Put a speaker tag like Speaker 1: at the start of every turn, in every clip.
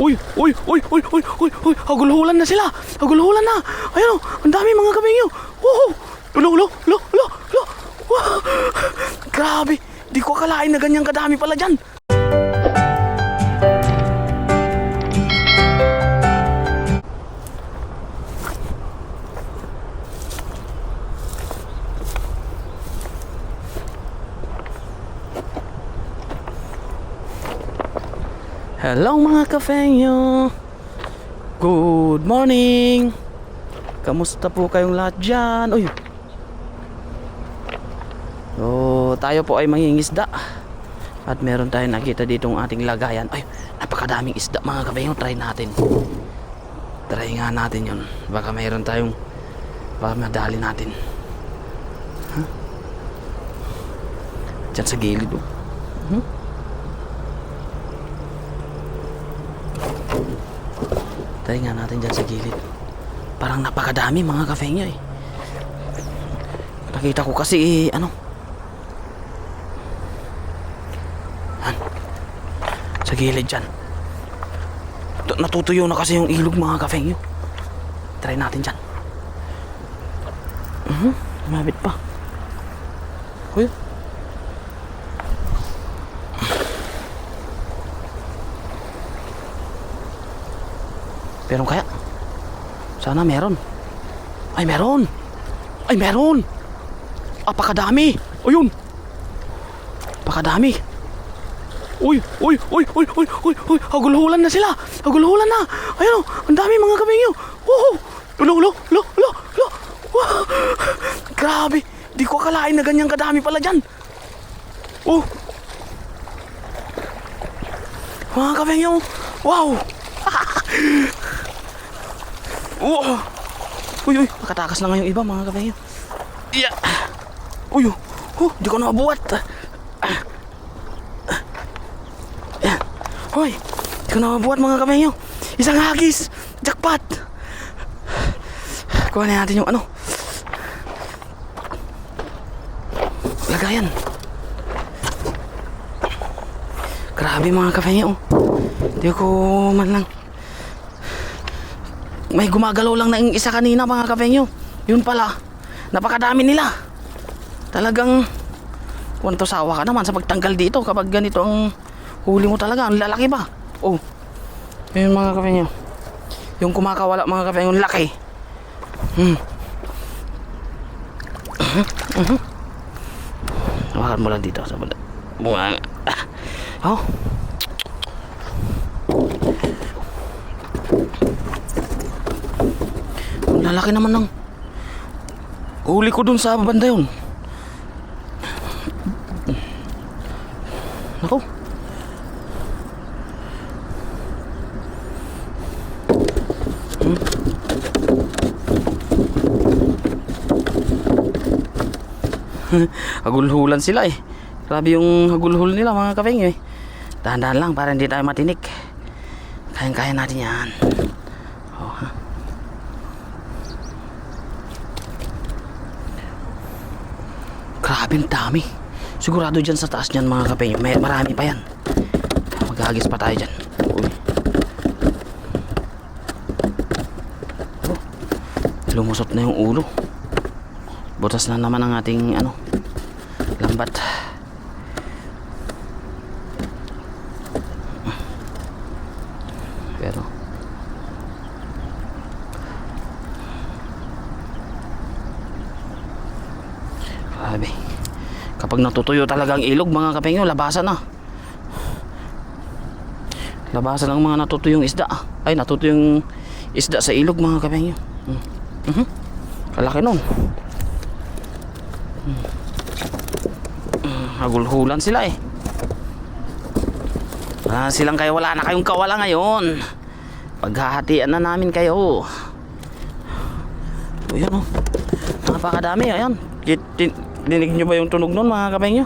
Speaker 1: Uy, uy, uy, uy, uy, uy, uy, hagulhulan na sila. Hagulhulan na. Ayun, ang dami mga kabengyo. Oh, lo, lo, lo, lo, lo. Wow. Grabe, di ko akalain na ganyan kadami pala dyan. Hello mga kafengyo. Good morning. Kamusta po kayong lahat dyan? Uy. So, tayo po ay mangingisda. At meron tayong nakita ditong ating lagayan. Ay, napakadaming isda mga kafengyo. Try natin. Try nga natin yun. Baka mayroon tayong, baka madali natin. Huh? Dyan sa gilid. Try nga natin dyan sa gilid. Parang napakadami mga kafengyo eh. Nakita ko kasi ano, sa gilid dyan. Natutuyo na kasi yung ilog mga kafengyo. Try natin dyan. Mabit pa. Uy. Pero kaya? Sana meron. Ay meron. Ay meron. Apakadami. Ayun. Apakadami. Uy, uy, uy, uy, uy, uy, uy. Hagulhulan na sila. Hagulhulan na. Ayun, ang dami mga kabengyo. Oh, lo, lo, lo, lo, lo. Wow. Grabe. Di ko akalain na ganyan kadami pala dyan. Oh. Mga kabengyo. Wow. Wow. Uy, uy, nakatakas na nga yung iba mga kabengyo. Yeah. Uy, di ko nabuhat. Hoy, di ko nabuhat mga kabengyo. Isang hagis. Jackpot. Kuha na natin yung ano, lagayan. Grabe mga kabengyo. Di ko man lang, may gumagalaw lang na yung isa kanina mga kabengyo. Yun pala, napakadami nila. Talagang kung sawa ka naman sa pagtanggal dito kapag ganito ang huli mo talaga. Ang lalaki ba? Oh, yun mga kabengyo. Yung kumakawala mga kabengyo, yung laki. Hawakan mo lang dito sa bunga. Oh. Lalaki naman ng huli ko dun sa banda yun. Naku. Hagulhulan sila eh. Grabe yung hagulhul nila mga kabengyo eh. Dahan-dahan lang para hindi tayo matinik. Kayang-kaya natin yan. Grabe ang dami. Sigurado dyan sa taas dyan mga kapengyo, may marami pa yan. Maghahagis pa tayo dyan. Lumusot na yung ulo. Butas na naman ang ating ano, lambat. Pero grabe. Kapag natutuyo talaga ang ilog mga kapengyo, labasan na. Labasan ang mga natutuyong isda. Ay, natutuyong isda sa ilog mga kapengyo. Kalaki nun. Hagulhulan sila eh. Silang kayo, wala na kayong kawala ngayon. Paghahatian na namin kayo. O yan o, napakadami. Ayan, dinig nyo ba yung tunog nun mga kapengyo?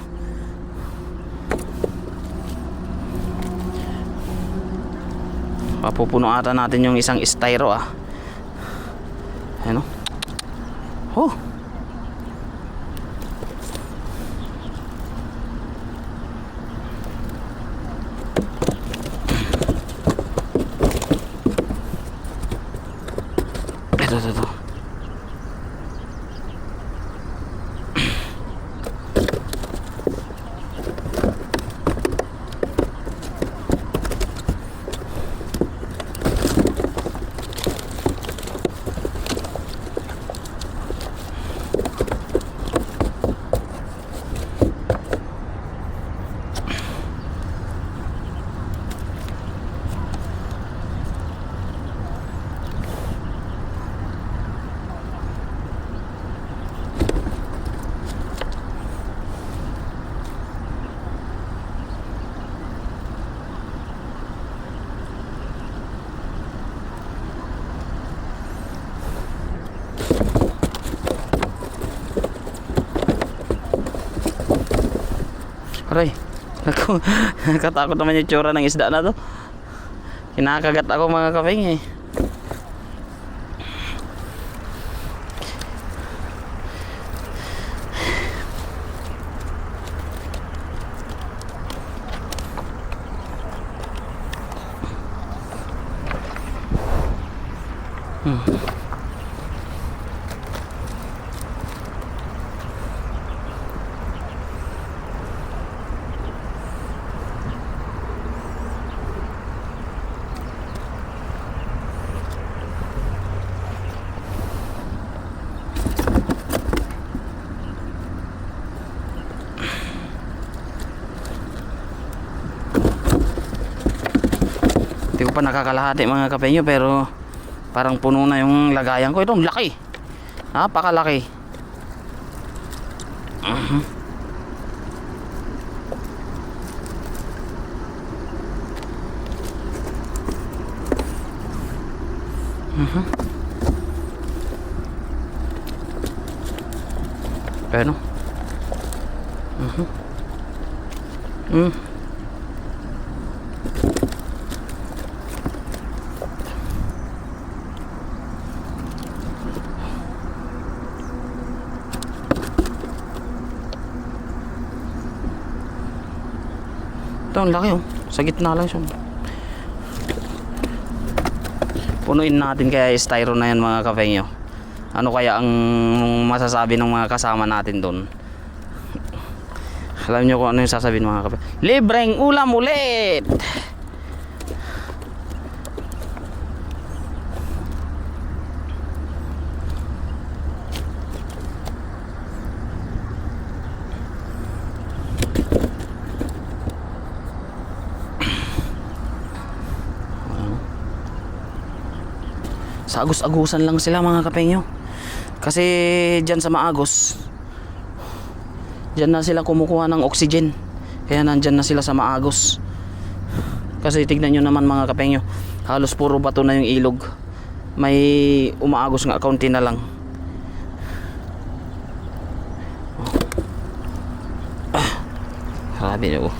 Speaker 1: Papupuno ata natin yung isang styro ah. Ayan o. Oh. ito. Aray, ako, nakatakot naman yung tsura ng isda na to. Kinakagat ako mga kapeng eh. Hindi ko pa nakakalahati mga kapenyo, pero parang puno na yung lagayan ko. Ito, ang laki. Napakalaki. Pero ito, ang laki oh. Sa gitna lang siya. Punuin natin kaya styro na yan mga kapengyo. Ano kaya ang masasabi ng mga kasama natin doon? Alam nyo kung ano yung sasabihin mga kapengyo. Libreng ulam ulit! Sa Agos-agusan lang sila mga kapengyo. Kasi dyan sa Maagos, dyan na sila kumukuha ng oxygen. Kaya nandyan na sila sa Maagos. Kasi tignan nyo naman mga kapengyo, halos puro bato na yung ilog. May umaagos nga, kaunti na lang. Grabe nyo.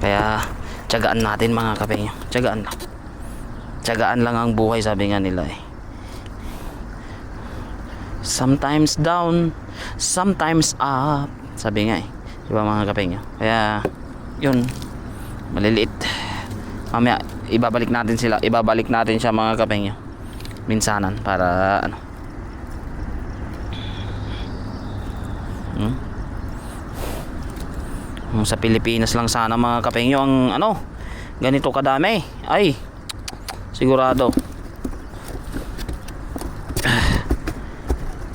Speaker 1: Kaya tiyagaan natin mga kapengyo. Tiyagaan lang. Tiyagaan lang ang buhay, sabi nga nila eh. Sometimes down, sometimes up, sabi nga eh. Diba mga kapengyo? Kaya yun, maliliit. Mamaya ibabalik natin sila, ibabalik natin siya mga kapengyo minsanan para ano. Sa Pilipinas lang sana mga kapengyo ang ano, ganito kadami. Ay, sigurado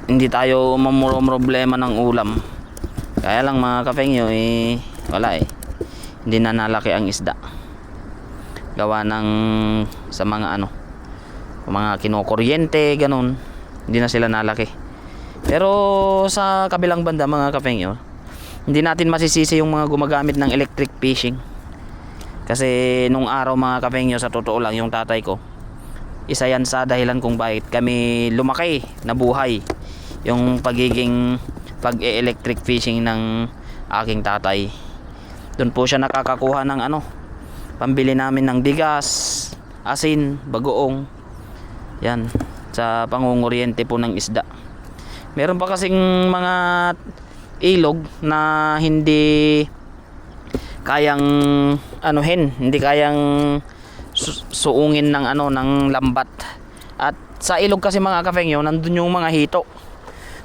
Speaker 1: hindi tayo problema ng ulam. Kaya lang mga kapengyo eh, wala eh, hindi na nalaki ang isda gawa ng sa mga ano, mga kinukuryente ganun, hindi na sila nalaki. Pero sa kabilang banda mga kapengyo, hindi natin masisisi yung mga gumagamit ng electric fishing. Kasi nung araw mga kapengyo, sa totoo lang, yung tatay ko, isa yan sa dahilan kung bakit kami lumaki na buhay, yung pagiging pag-electric fishing ng aking tatay. Doon po siya nakakakuha ng ano, pambili namin ng bigas, asin, bagoong, yan, sa pangunguryente po ng isda. Meron pa kasing mga ilog na hindi kayang anuhin, hindi kayang suungin ng ano ng lambat. At sa ilog kasi mga kapengyo, nandun yung mga hito.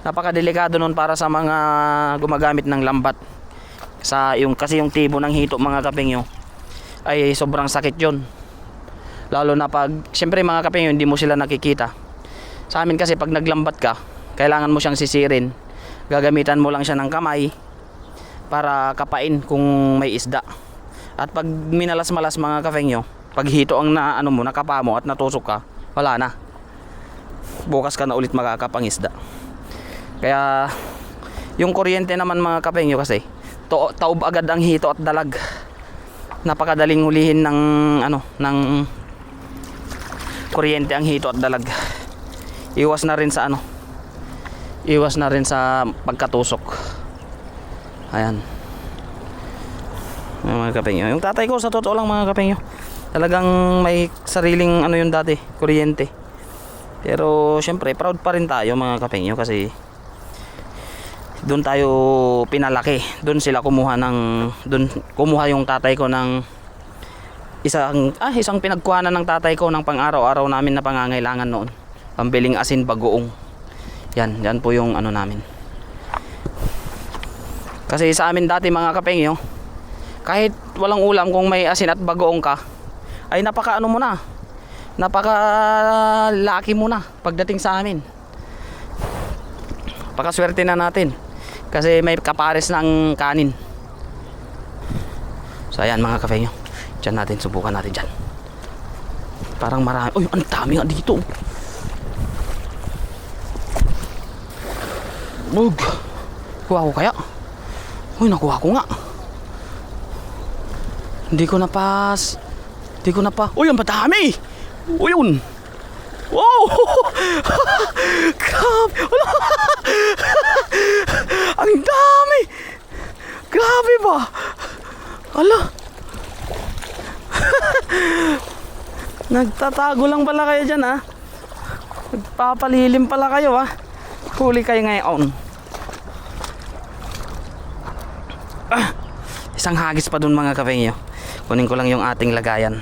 Speaker 1: Napakadelikado nun para sa mga gumagamit ng lambat. Kasi yung tibo ng hito mga kapengyo ay sobrang sakit yun. Lalo na pag, siyempre mga kapengyo, hindi mo sila nakikita. Sa amin kasi pag naglambat ka, kailangan mo siyang sisirin. Gagamitan mo lang siya ng kamay para kapain kung may isda. At pag minalas-malas mga kapengyo, pag hito ang nakapa mo at natusok ka, wala na. Bukas ka na ulit makakapang isda. Kaya yung kuryente naman mga kapengyo kasi taob agad ang hito at dalag. Napakadaling hulihin ng kuryente ang hito at dalag. Iwas na rin sa pagkatusok. Ayan mga kapengyo. Yung tatay ko sa totoo lang mga kapengyo, talagang may sariling yun dati, kuryente. Pero syempre proud pa rin tayo mga kapengyo kasi doon tayo pinalaki. Doon kumuha yung tatay ko ng isang pinagkuhanan ng tatay ko ng pang-araw-araw namin na pangangailangan noon. Pambiling asin, bagoong. Yan po yung namin. Kasi sa amin dati mga kapengyo, kahit walang ulam, kung may asin at bagoong ka, ay napaka laki mo na pagdating sa amin. Pakaswerte na natin kasi may kapares ng kanin. So ayan mga kapengyo, dyan natin, subukan natin dyan. Parang marami. Uy, ang dami nga dito. Kuha ko kaya? Uy, nakuha ko nga. Hindi ko na pa. Uy, ang madami. Uy, yun. Wow. Grabe. Ang dami. Grabe ba? Ala. Nagtatago lang pala kayo dyan, ha? Nagpapalilim pala kayo, ha? Huli kayo ngayon. Isang hagis pa dun mga kapengyo. Kunin ko lang yung ating lagayan.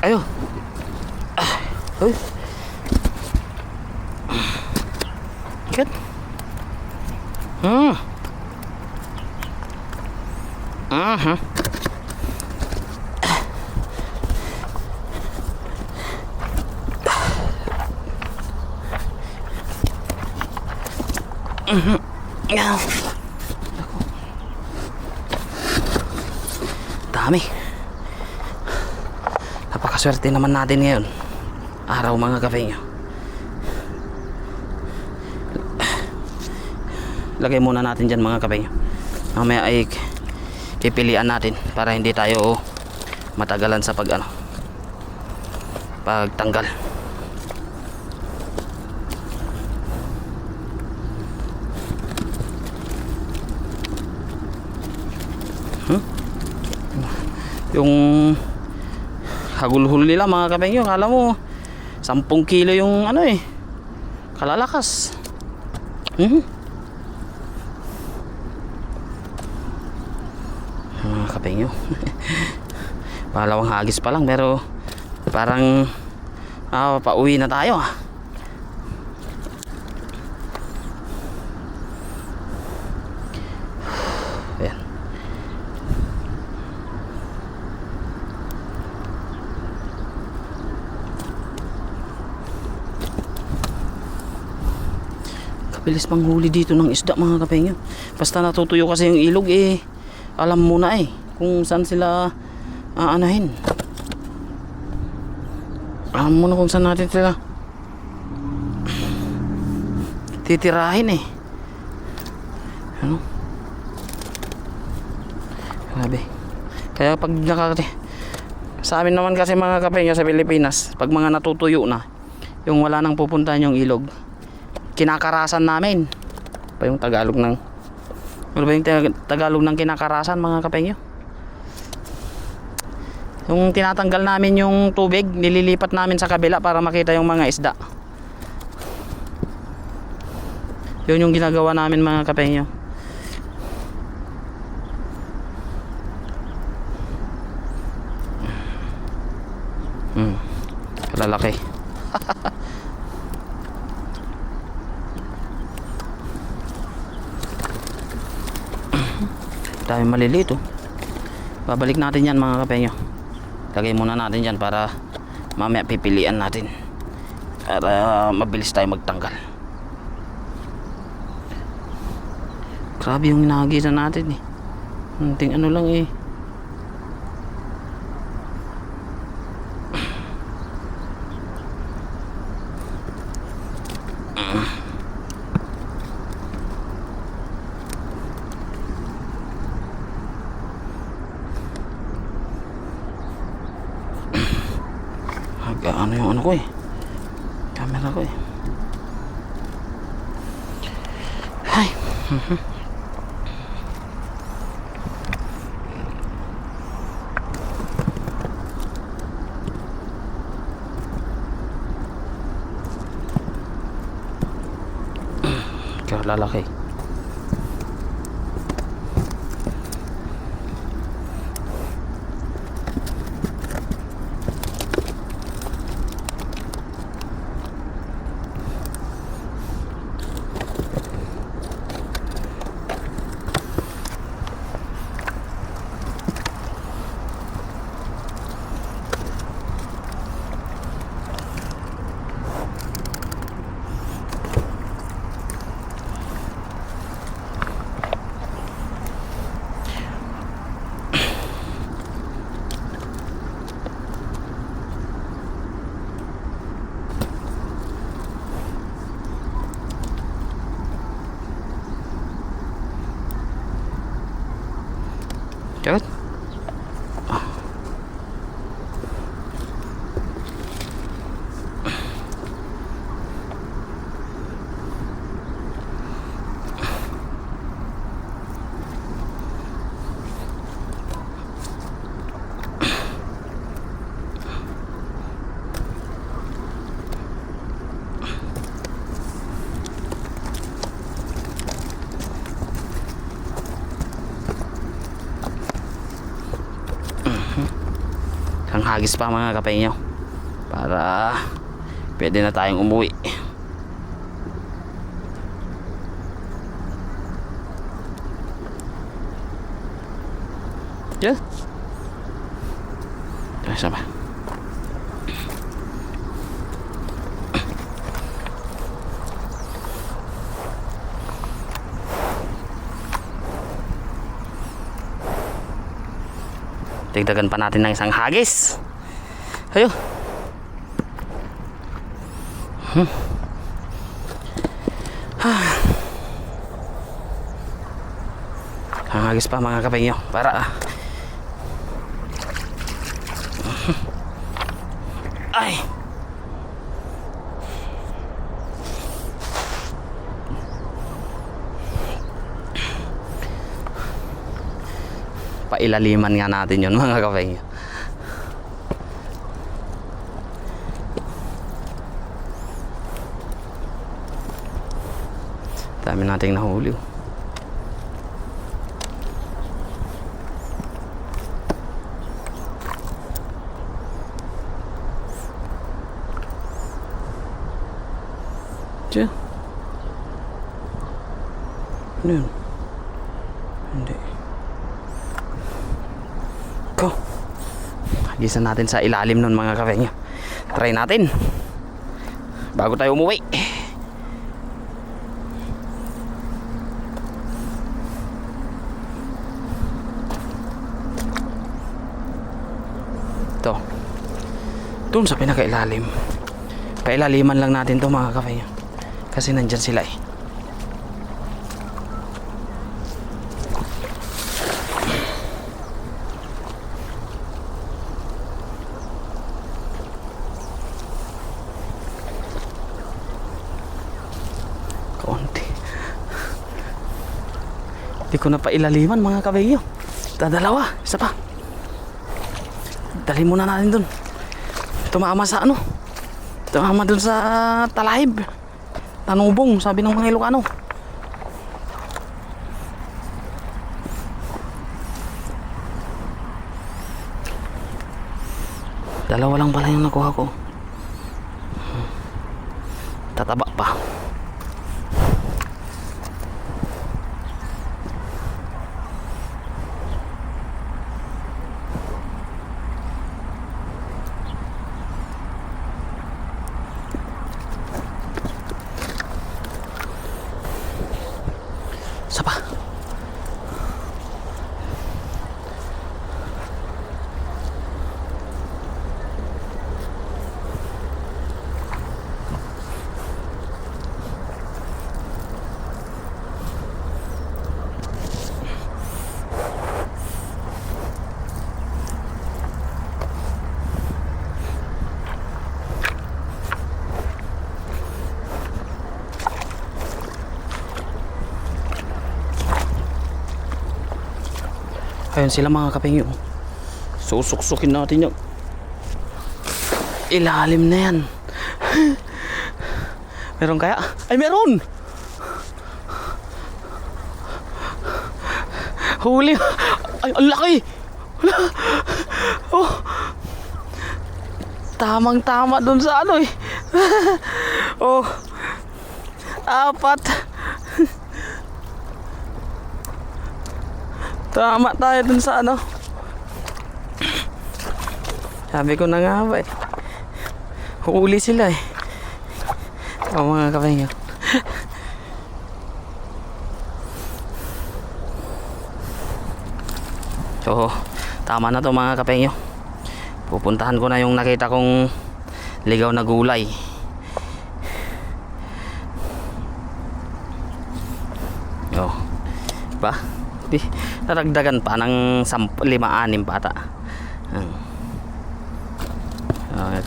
Speaker 1: Ayo. Uy. Good. Dami. Napakaswerte naman natin ngayon araw mga kapengyo. Lagay muna natin dyan mga kapengyo. Mamaya ay pipilian natin para hindi tayo matagalan sa pagtanggal. Yung hagulhul nila mga kapengyo, kala mo 10 kilo yung kalalakas. Mga kapengyo. Pangalawang hagis pa lang pero parang pauwi na tayo. Ayan. Kabilis pang huli dito ng isda mga kapengyo. Basta natutuyo kasi yung ilog alam mo na kung saan sila aanahin. Alam mo na kung saan natin sila titirahin grabe. Kaya pag sa amin naman kasi mga kapengyo sa Pilipinas, pag mga natutuyo na, yung wala nang pupuntahan yung ilog, kinakarasan namin. Pa yung Tagalog ng Tagalog ng kinakarasan mga kapengyo? Yung tinatanggal namin yung tubig, nililipat namin sa kabila para makita yung mga isda. Yun yung ginagawa namin mga kapenyo. Lalaki. Dami maliliit oh. Babalik natin yan mga kapenyo. Lagay muna natin yan para mamaya pipilian natin. Para mabilis tayo magtanggal. Grabe yung inahagisan natin eh. Kunting ano lang eh. Ano yung ano ko eh, camera ko eh. Ay. Kaya lalaki. Cakap. Ang hagis pa mga kapenyo para pwede na tayong umuwi. Yeah. Ito sama. Tigdagan pa natin ng isang hagis. Ayo. Ang hagis pa mga kapenyo para ay pailaliman nga natin yun mga kapenyo. Dami nating nahuli. Tiyo. Ano yun? Hindi. Go. Hagisan natin sa ilalim nun mga kapenyo. Try natin bago tayo umuwi. Ito doon sa pinakailalim. Pailaliman lang natin to mga kapenyo kasi nandyan sila eh. Konti. Hindi ko na pailaliman mga kapenyo. Dalawa, isa pa. Dali muna natin dun. Tumama sa ano? Tumama dun sa talahib. Tanubong, sabi ng mga Ilocano. Dalawa lang pala yung nakuha ko. Tataba pa. Isa pa. Ayun sila mga kapengyo. Susuksukin natin yung ilalim na yan. Meron kaya? Ay meron! Huli! Ay ang laki! Oh! Tamang tama dun sa ano eh. Oh! Apat! Tama tayo dun sa ano. Sabi ko na nga ba eh. Huli sila eh. O mga kapengyo. So tama na to mga kapengyo. Pupuntahan ko na yung nakita kong ligaw na gulay. Oh, ba? Naragdagan pa ng 5-6 pata.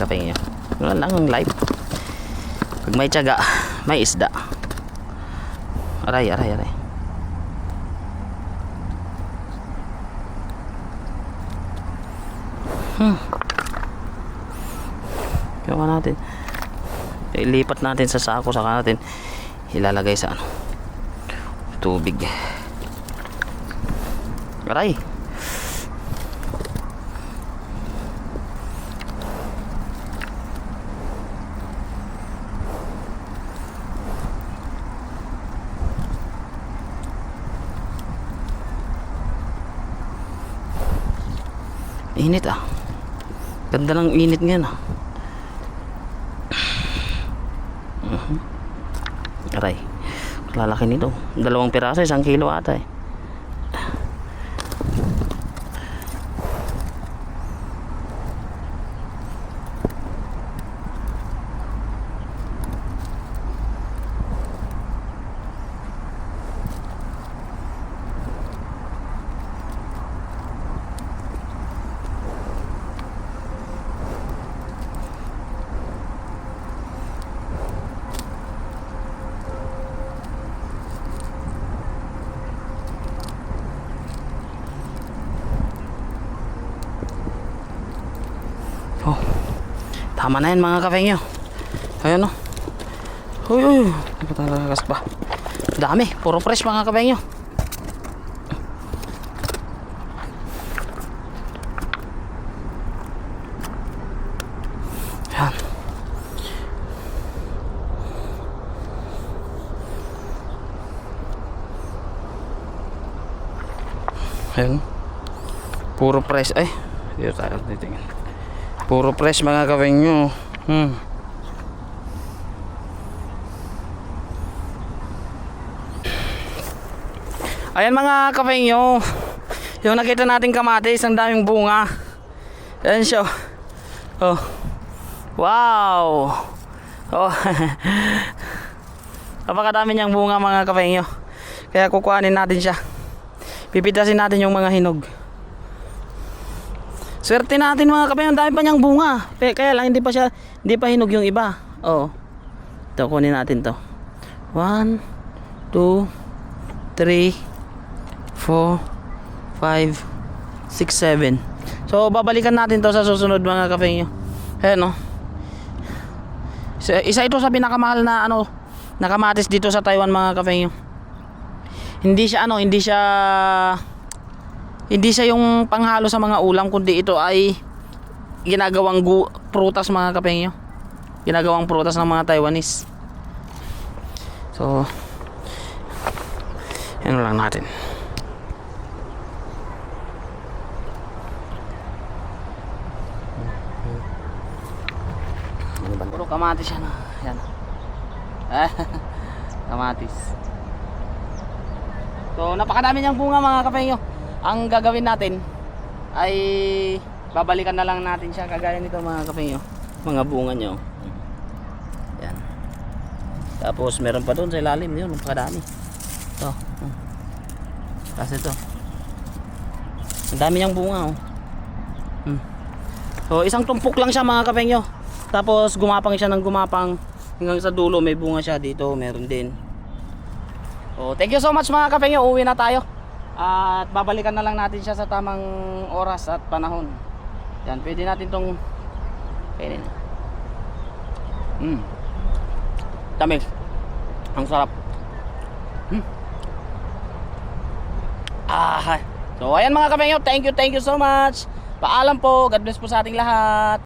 Speaker 1: Kapengyo. Wala lang ang live. Pag may tiyaga, may isda. Aray. Gawa natin. Ilipat natin sa sako, saka natin ilalagay sa ano, tubig. Aray. Init ah. Ganda ng init ngayon ah. Aray. Lalaki nito. 2 piraso, 1 kilo ata eh. Oh, tama na yan mga kapengyo. Ayan o. Uy, napatalagas pa. Dami, puro fresh mga kapengyo. Ayan. Ayan. Puro fresh. Ay, dito tayo titingin. Puro fresh mga kapengyo. Ayan mga kapengyo, yung nakita natin kamatis, ang daming bunga. Ayan siya. Oh. Wow. Oh. Napakadami niyang bunga mga kapengyo. Kaya kukuhanin natin siya. Pipitasin natin yung mga hinog. Swerte natin mga kapengyo, ang dami pa niyang bunga. Kaya lang hindi pa hinog yung iba. Oh. Ito, kunin natin to. 1, 2, 3, 4, 5, 6, 7. So babalikan natin to sa susunod mga kapengyo. Ayan oh. Isa ito sa pinakamahal na ano, na kamatis dito sa Taiwan mga kapengyo. Hindi siya yung panghalo sa mga ulam, kundi ito ay ginagawang prutas mga kapengyo. Ginagawang prutas ng mga Taiwanese. So, yan lang natin. Puro kamatis yan. Yan. Kamatis. So, napakadami niyang bunga mga kapengyo. Ang gagawin natin ay babalikan na lang natin siya kagaya nito mga kapengyo. Mga bunga niyo. Yan. Tapos meron pa doon sa ilalim yun, napakadami. Ito. Kasi ito. Ang dami niyang bunga oh. So, isang tumpok lang siya mga kapengyo. Tapos gumapang siya ng gumapang hanggang sa dulo may bunga siya dito, meron din. So, thank you so much mga kapengyo. Uwi na tayo. At babalikan na lang natin siya sa tamang oras at panahon. Yan, pwede natin tong kainin. Tamis. Ang sarap. So ayan mga kapengyo, thank you so much. Paalam po, God bless po sa ating lahat.